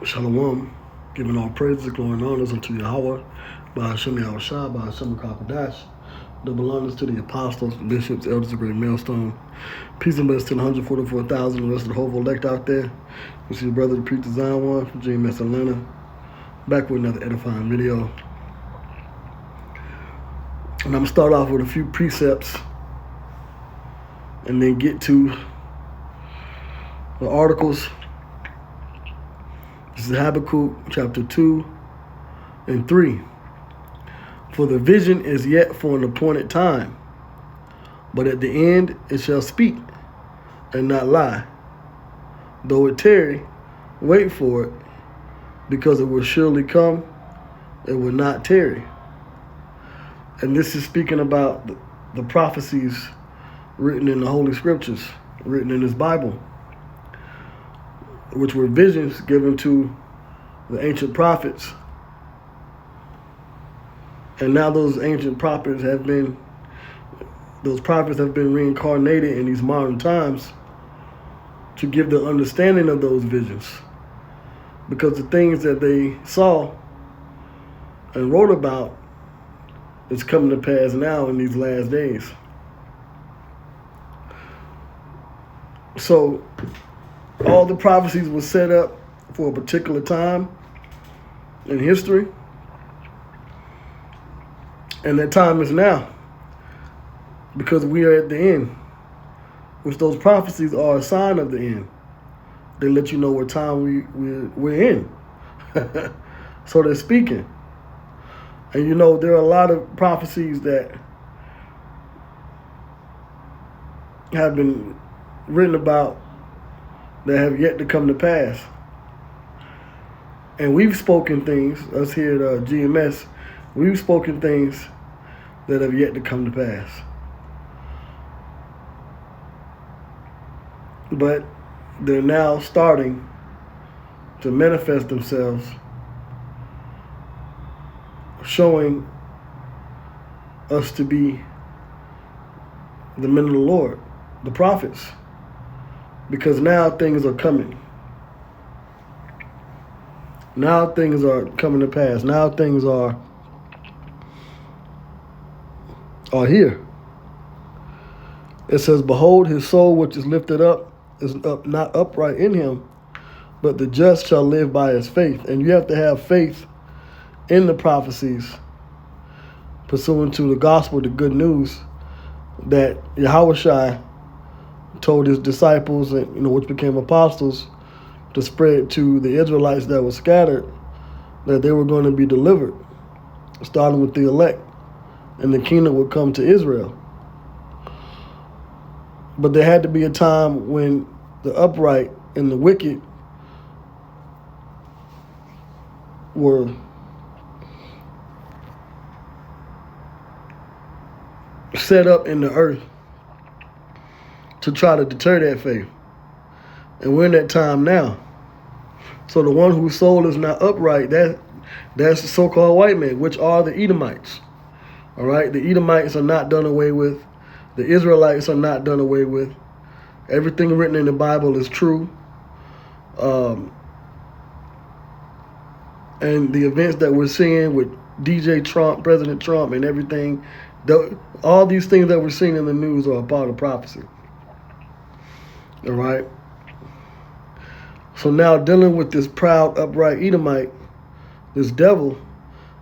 Shalom, giving all praises, glory, and honors unto Yahweh, by Hashem Yahushua, by Hashem Kakadash. Double honors to the apostles, bishops, elders of Great Millstone. Peace and blessings to the 144,000, the rest of the whole elect out there. We see your brother, the preacher Zion One from GMS Atlanta, back with another edifying video. And I'm going to start off with a few precepts and then get to the articles. This is Habakkuk chapter 2 and 3. For the vision is yet for an appointed time, but at the end it shall speak and not lie. Though it tarry, wait for it, because it will surely come, it will not tarry. And this is speaking about the prophecies written in the Holy Scriptures, written in this Bible, which were visions given to the ancient prophets. And now those ancient prophets have been reincarnated in these modern times to give the understanding of those visions. Because the things that they saw and wrote about is coming to pass now in these last days. So all the prophecies were set up for a particular time in history, and that time is now, because we are at the end, which those prophecies are a sign of the end. They let you know what time we're in. So they're speaking. And you know, there are a lot of prophecies that have been written about that have yet to come to pass. And we've spoken things, us here at GMS, we've spoken things that have yet to come to pass. But they're now starting to manifest themselves, showing us to be the men of the Lord, the prophets. Because now things are coming. Now things are coming to pass. Now things are here. It says, behold, his soul which is lifted up is not upright in him, but the just shall live by his faith. And you have to have faith in the prophecies, pursuant to the gospel, the good news that Yahushua told his disciples, and which became apostles, to spread to the Israelites that were scattered, that they were going to be delivered, starting with the elect, and the kingdom would come to Israel. But there had to be a time when the upright and the wicked were set up in the earth to try to deter that faith. And we're in that time now. So the one whose soul is not upright, that's the so-called white man, which are the Edomites. All right? The Edomites are not done away with. The Israelites are not done away with. Everything written in the Bible is true. And the events that we're seeing with DJ Trump, President Trump, and everything, all these things that we're seeing in the news are a part of prophecy. All right? So now dealing with this proud, upright Edomite, this devil,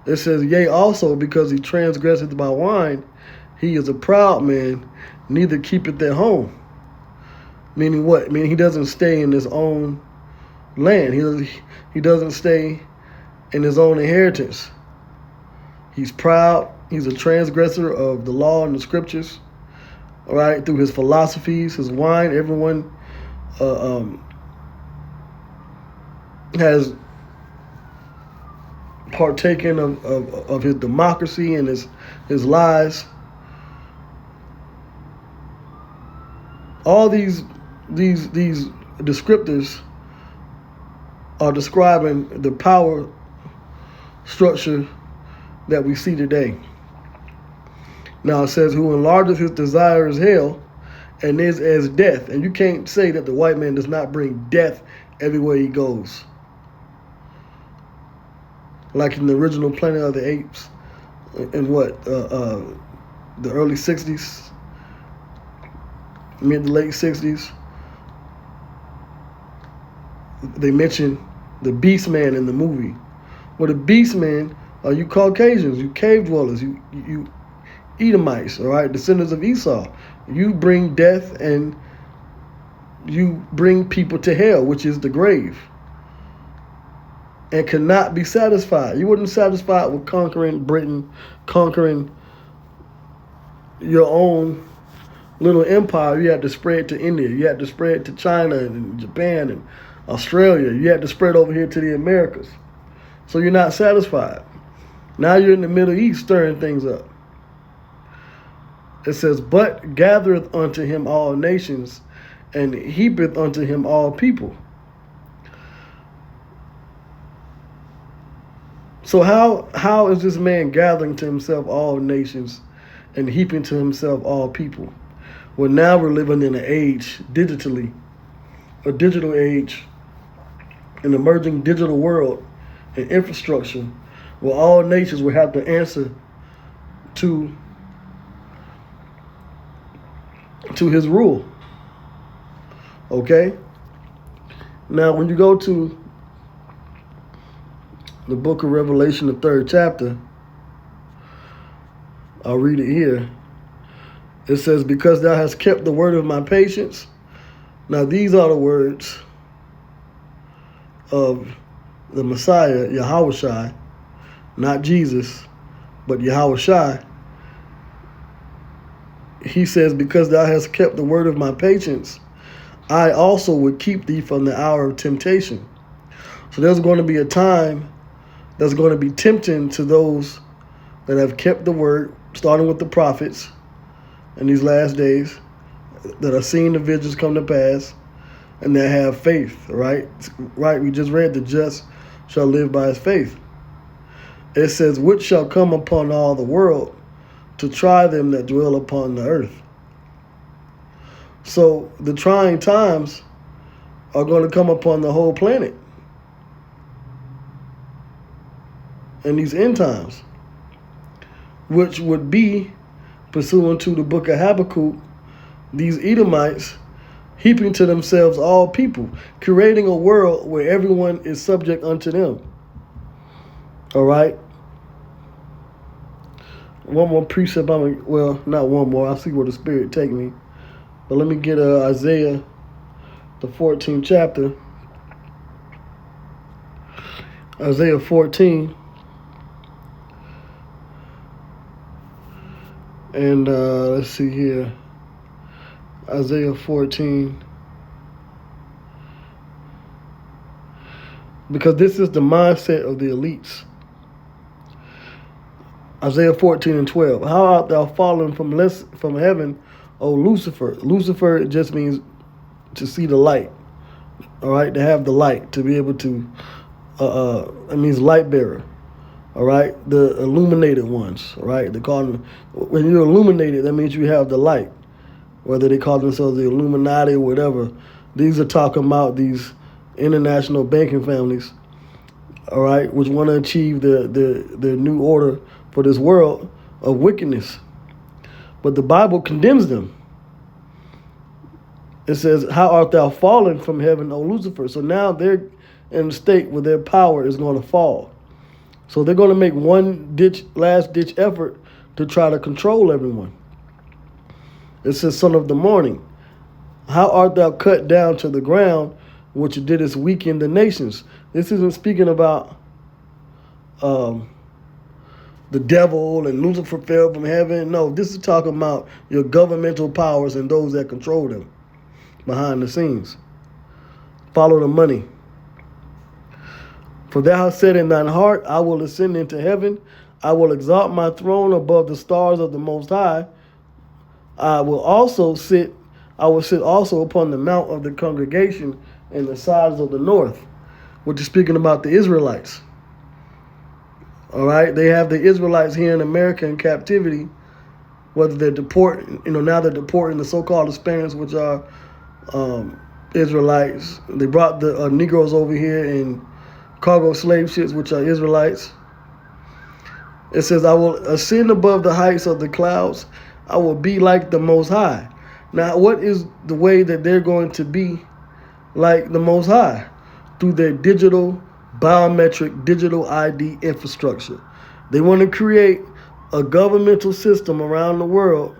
it says, yea, also because he transgresseth by wine, he is a proud man, neither keepeth at home. Meaning what? Meaning he doesn't stay in his own land. He doesn't stay in his own inheritance. He's proud. He's a transgressor of the law and the scriptures. All right, through his philosophies, his wine, everyone has partaken of his democracy and his lies. All these descriptors are describing the power structure that we see today. Now it says, who enlargeth his desire is hell, and is as death. And you can't say that the white man does not bring death everywhere he goes. like in the original Planet of the Apes, in the early '60s, mid to late '60s. They mentioned the Beast Man in the movie. Well, the Beast Man are you Caucasians, you cave dwellers, you Edomites, all right, descendants of Esau. You bring death and you bring people to hell, which is the grave, and cannot be satisfied. You wouldn't satisfied with conquering Britain, conquering your own little empire. You had to spread to India. You had to spread to China and Japan and Australia. You had to spread over here to the Americas. So you're not satisfied. Now you're in the Middle East stirring things up. It says, but gathereth unto him all nations, and heapeth unto him all people. So how is this man gathering to himself all nations and heaping to himself all people? Well, now we're living in an age, digitally, a digital age, an emerging digital world and infrastructure where all nations will have to answer to his rule. Okay? Now, when you go to the book of Revelation, the 3rd chapter, I'll read it here. It says, because thou hast kept the word of my patience. Now, these are the words of the Messiah, Yahushua, not Jesus, but Yahushua. He says, because thou hast kept the word of my patience, I also would keep thee from the hour of temptation. So there's going to be a time that's going to be tempting to those that have kept the word, starting with the prophets in these last days, that are seeing the visions come to pass, and that have faith, right? Right, we just read the just shall live by his faith. It says, which shall come upon all the world to try them that dwell upon the earth. So the trying times are going to come upon the whole planet in these end times, which would be, pursuant to the book of Habakkuk, these Edomites heaping to themselves all people, creating a world where everyone is subject unto them. All right? One more precept, well, not one more, I'll see where the Spirit take me. But let me get Isaiah, the 14th chapter. Isaiah 14. And let's see here. Isaiah 14. Because this is the mindset of the elites. Isaiah 14 and 12. How art thou fallen from heaven, O Lucifer? Lucifer just means to see the light. All right, to have the light, to be able to, it means light bearer. All right, the illuminated ones. All right, they call them, when you're illuminated, that means you have the light. Whether they call themselves the Illuminati or whatever, these are talking about these international banking families. All right, which want to achieve the new order for this world of wickedness. But the Bible condemns them. It says, how art thou fallen from heaven, O Lucifer? So now they're in a state where their power is going to fall. So they're going to make last-ditch effort to try to control everyone. It says, son of the morning, how art thou cut down to the ground, which didst weaken the nations? This isn't speaking about the devil and Lucifer fell from heaven. No, this is talking about your governmental powers and those that control them behind the scenes. Follow the money. For thou hast said in thine heart, I will ascend into heaven. I will exalt my throne above the stars of the Most High. I will sit also upon the mount of the congregation in the sides of the north, which is speaking about the Israelites. All right, they have the Israelites here in America in captivity, whether they're deporting, now they're deporting the so-called Hispanics, which are Israelites. They brought the Negroes over here in cargo slave ships, which are Israelites. It says, I will ascend above the heights of the clouds. I will be like the Most High. Now, what is the way that they're going to be like the Most High? Through their digital, biometric, digital ID infrastructure. They want to create a governmental system around the world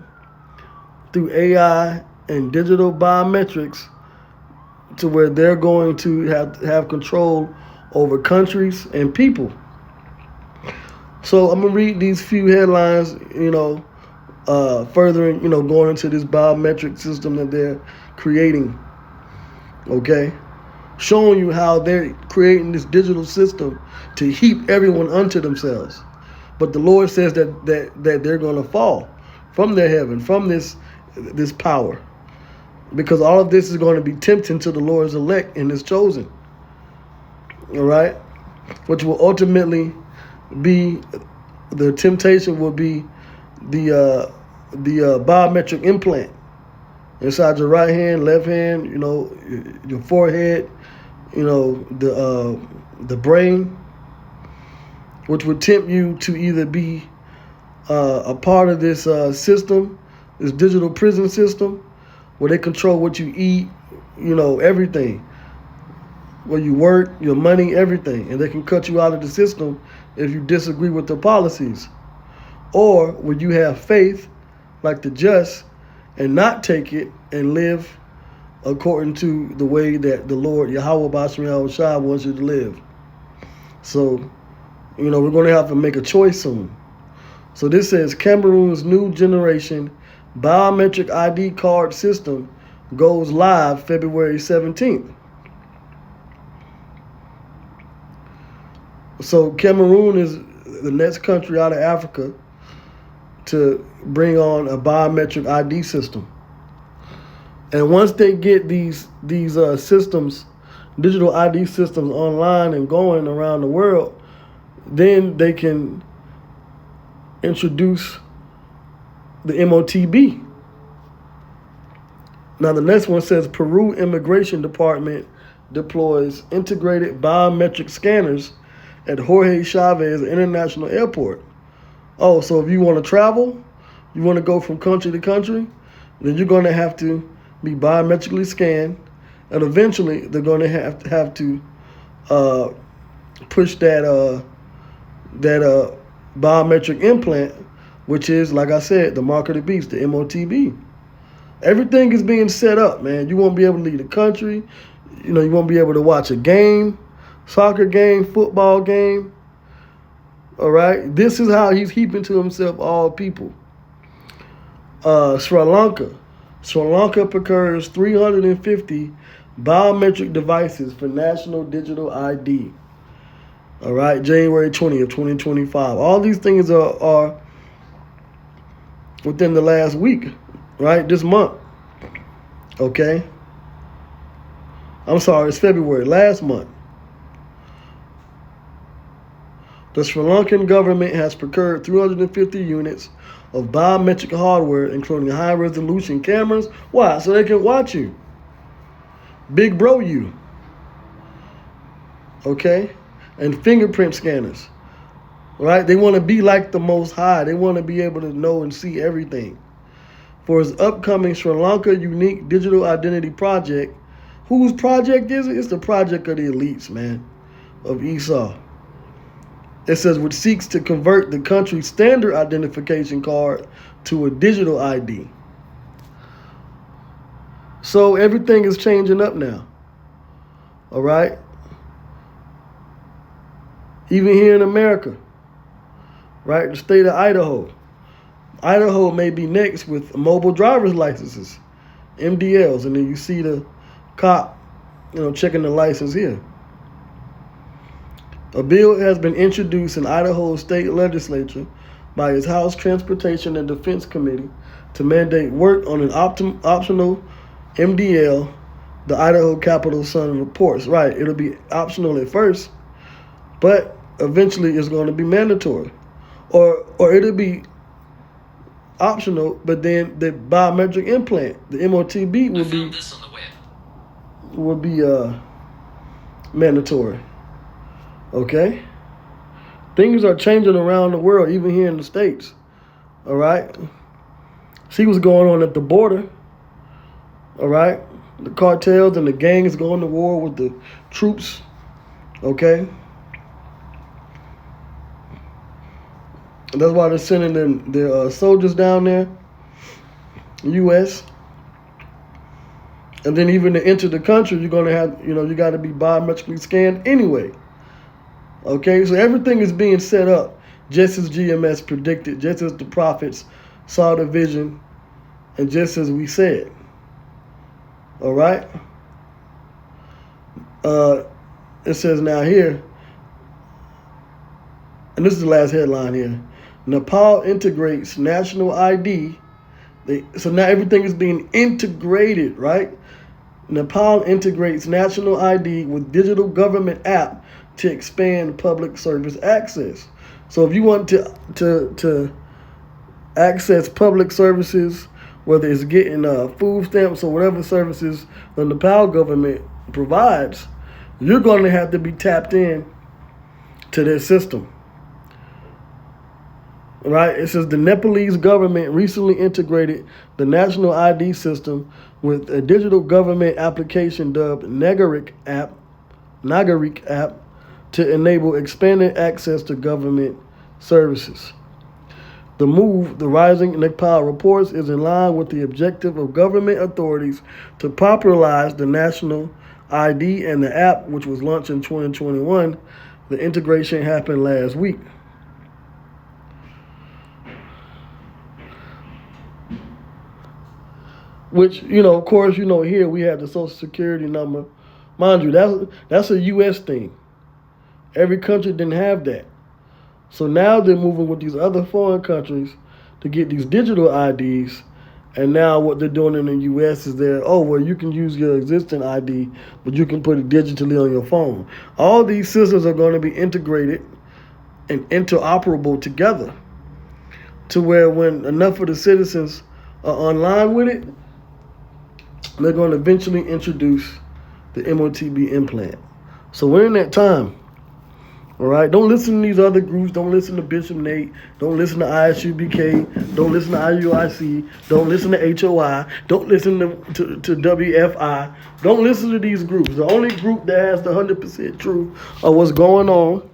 through AI and digital biometrics to where they're going to have control over countries and people. So I'm gonna read these few headlines, furthering, going into this biometric system that they're creating. Okay, showing you how they're creating this digital system to heap everyone unto themselves. But the Lord says that they're gonna fall from their heaven, from this power, because all of this is going to be tempting to the Lord's elect and His chosen. All right, which will ultimately be, the temptation will be the biometric implant inside your right hand, left hand, your forehead, the brain, which would tempt you to either be a part of this system, this digital prison system, where they control what you eat, everything, where you work, your money, everything, and they can cut you out of the system if you disagree with their policies. Or would you have faith like the just and not take it and live according to the way that the Lord, Yahweh Basham Yahushua, wants you to live? So, we're going to have to make a choice soon. So this says Cameroon's new generation biometric ID card system goes live February 17th. So Cameroon is the next country out of Africa to bring on a biometric ID system. And once they get these systems, digital ID systems, online and going around the world, then they can introduce the MOTB. Now the next one says Peru Immigration Department deploys integrated biometric scanners at Jorge Chavez International Airport. Oh, so if you want to travel, you want to go from country to country, then you're going to have to be biometrically scanned, and eventually they're going to have to push that biometric implant, which is, like I said, the mark of the beast, the MOTB. Everything is being set up, man. You won't be able to leave the country. You won't be able to watch a game, soccer game, football game. All right? This is how he's heaping to himself all people. Sri Lanka. Sri Lanka procures 350 biometric devices for national digital ID. All right? January 20th, 2025. All these things are within the last week, right? This month. Okay? I'm sorry, it's February, last month. The Sri Lankan government has procured 350 units of biometric hardware, including high-resolution cameras. Why? So they can watch you. Big bro you. Okay? And fingerprint scanners. Right? They want to be like the Most High. They want to be able to know and see everything. For his upcoming Sri Lanka Unique Digital Identity Project, whose project is it? It's the project of the elites, man, of Esau. It says, which seeks to convert the country's standard identification card to a digital ID. So everything is changing up now. All right? Even here in America, right? The state of Idaho. Idaho may be next with mobile driver's licenses, MDLs, and then you see the cop, checking the license here. A bill has been introduced in Idaho state legislature by its House Transportation and Defense Committee to mandate work on an optional MDL, the Idaho Capitol Sun reports. Right, it'll be optional at first, but eventually it's going to be mandatory. Or it'll be optional, but then the biometric implant, the MOTB, will be mandatory. Okay? Things are changing around the world, even here in the States. All right? See what's going on at the border. All right? The cartels and the gangs going to war with the troops. Okay? That's why they're sending their soldiers down there, U.S. And then even to enter the country, you're going to have, you got to be biometrically scanned anyway. Okay, so everything is being set up just as GMS predicted, just as the prophets saw the vision, and just as we said. All right? It says now here, and this is the last headline here, Nepal integrates national ID. So now everything is being integrated, right? Nepal integrates national ID with digital government app to expand public service access. So if you want to access public services, whether it's getting food stamps or whatever services the Nepal government provides, you're going to have to be tapped in to their system. Right? It says the Nepalese government recently integrated the national ID system with a digital government application dubbed Nagarik app to enable expanded access to government services. The move, the Rising Nepal reports, is in line with the objective of government authorities to popularize the national ID and the app, which was launched in 2021. The integration happened last week. Which, of course, here we have the Social Security number. Mind you, that's a U.S. thing. Every country didn't have that. So now they're moving with these other foreign countries to get these digital IDs. And now what they're doing in the U.S. is you can use your existing ID, but you can put it digitally on your phone. All these systems are going to be integrated and interoperable together to where when enough of the citizens are online with it, they're going to eventually introduce the MOTB implant. So we're in that time. All right? Don't listen to these other groups. Don't listen to Bishop Nate. Don't listen to ISUBK. Don't listen to IUIC. Don't listen to HOI. Don't listen to WFI. Don't listen to these groups. The only group that has the 100% truth of what's going on,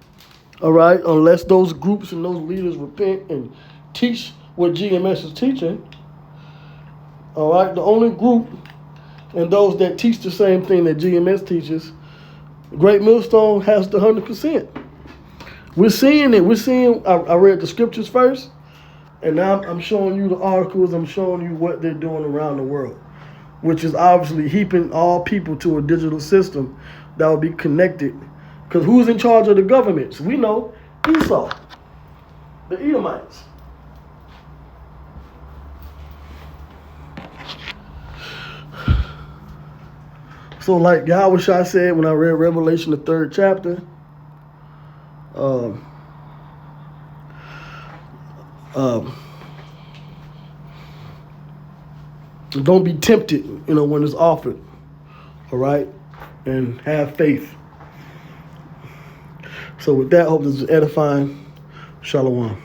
all right, unless those groups and those leaders repent and teach what GMS is teaching, all right, the only group and those that teach the same thing that GMS teaches, Great Millstone has the 100%. We're seeing it. I read the scriptures first, and now I'm showing you the articles. I'm showing you what they're doing around the world, which is obviously heaping all people to a digital system that will be connected. Because who's in charge of the governments? We know Esau, the Edomites. So like Yahweh said when I read Revelation, the 3rd chapter, don't be tempted, when it's offered, all right? And have faith. So with that, I hope this is edifying. Shalom.